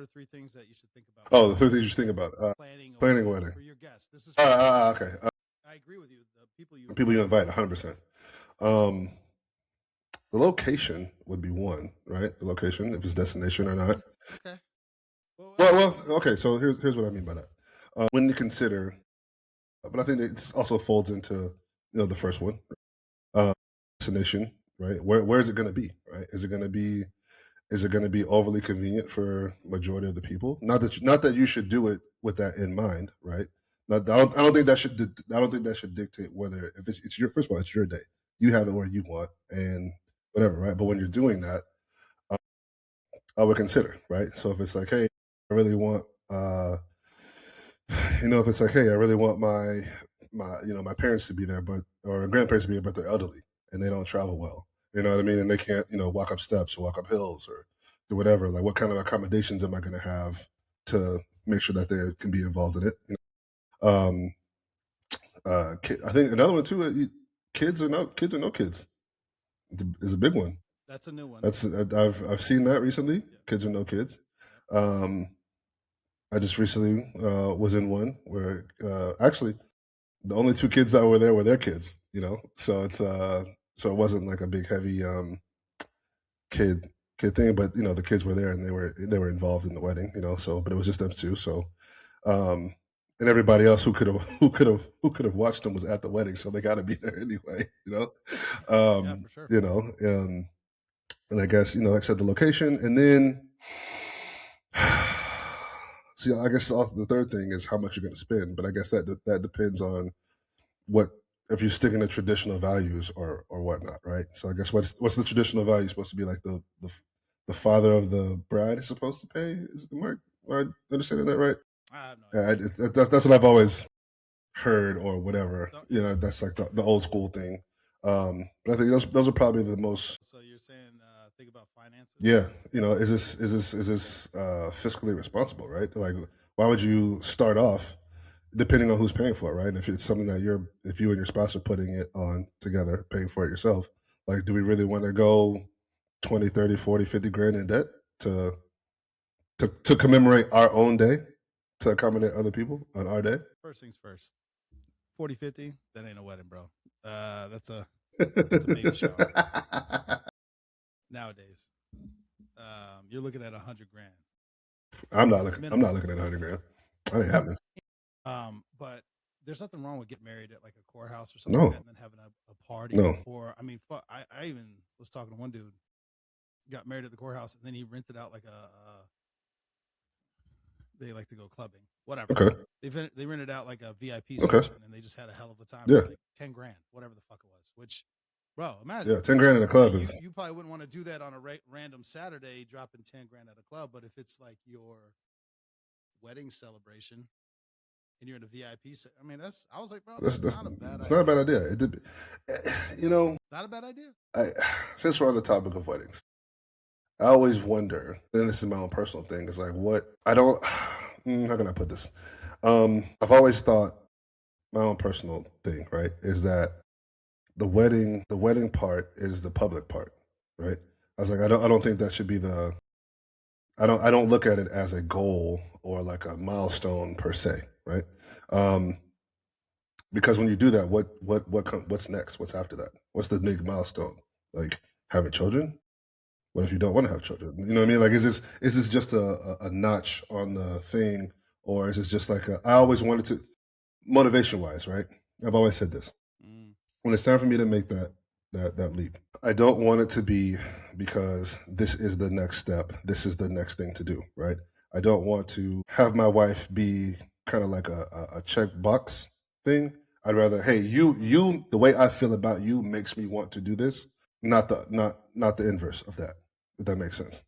are 3 things that you should think about Oh, the 3 things you should think about. Planning a wedding. for your guests? This is for your guests. Okay. I agree with you. The people you The people you invite. invite, 100%. Um, the location would be one, right? The location, if it's destination or not. Okay. Well, Okay. So here's what I mean by that. When you consider, but I think it also folds into the first one, uh, destination, right? Where is it going to be, right? Is it going to be overly convenient for majority of the people? Not that you should do it with that in mind, right? I don't think that should dictate whether if it's your first of all, it's your day. You have it where you want and whatever, right? But when you're doing that, uh, I would consider, right? So if it's like, hey, I really want, if it's like, hey, I really want my parents to be there, or grandparents to be there, but they're elderly and they don't travel well. You know what I mean? And they can't, walk up steps or walk up hills or do whatever. Like, what kind of accommodations am I going to have to make sure that they can be involved in it? I think another one too. Kids or no kids is a big one. that's a new one. I've seen that recently. Yeah. Kids or no kids. I just recently was in one where actually the only 2 kids that were there were their kids. So it wasn't like a big heavy kid thing, but the kids were there and they were involved in the wedding. So but it was just them 2. So and everybody else who could have watched them was at the wedding, so they got to be there anyway. Yeah, for sure. And I guess like I said, the location, and then see, I guess the third thing is how much you're going to spend. But I guess that depends on if you're sticking to traditional values or whatnot, right? So I guess what's the traditional value supposed to be? Like the father of the bride is supposed to pay. Am I understanding that right? I have no idea. That's what I've always heard or whatever. That's like the old school thing. But I think those are probably the most. So you're saying think about finances? Yeah, is this fiscally responsible, right? Like, why would you start off depending on who's paying for it, right? If it's something that if you and your spouse are putting it on together, paying for it yourself, like, do we really want to go 20, 30, 40, 50 grand in debt to commemorate our own day, to accommodate other people on our day? First things first. 40, 50, that ain't a wedding, bro. That's a baby shower. Nowadays, you're looking at 100 grand. I'm not looking at 100 grand. That ain't happening. But there's nothing wrong with getting married at like a courthouse or something like that, and then having a party. No. Or I mean, I even was talking to one dude, got married at the courthouse, and then he rented out like they like to go clubbing, whatever. Okay. They rented out like a VIP Okay. section, and they just had a hell of a time. Yeah. For like 10 grand, whatever the fuck it was. Which, bro, imagine. Yeah, 10 grand in a club is. You probably wouldn't want to do that on a random Saturday, dropping 10 grand at a club. But if it's like your wedding celebration and you're in a VIP, I mean, I was like, bro, that's not a bad idea. It's not a bad idea. Not a bad idea. Since we're on the topic of weddings, I always wonder, and this is my own personal thing, is like, how can I put this? I've always thought my own personal thing, right, is that the wedding part is the public part, right? I was like, I don't think that should be I don't look at it as a goal or like a milestone per se, right? Because when you do that, what's next? What's after that? What's the big milestone? Like, having children? What if you don't want to have children? You know what I mean? Like, is this just a notch on the thing, or is this just like I always wanted to, motivation wise, right? I've always said this. When it's time for me to make that leap, I don't want it to be because this is the next step. This is the next thing to do, right? I don't want to have my wife be kind of like a checkbox thing. I'd rather, hey, you, the way I feel about you makes me want to do this, not the inverse of that. If that makes sense.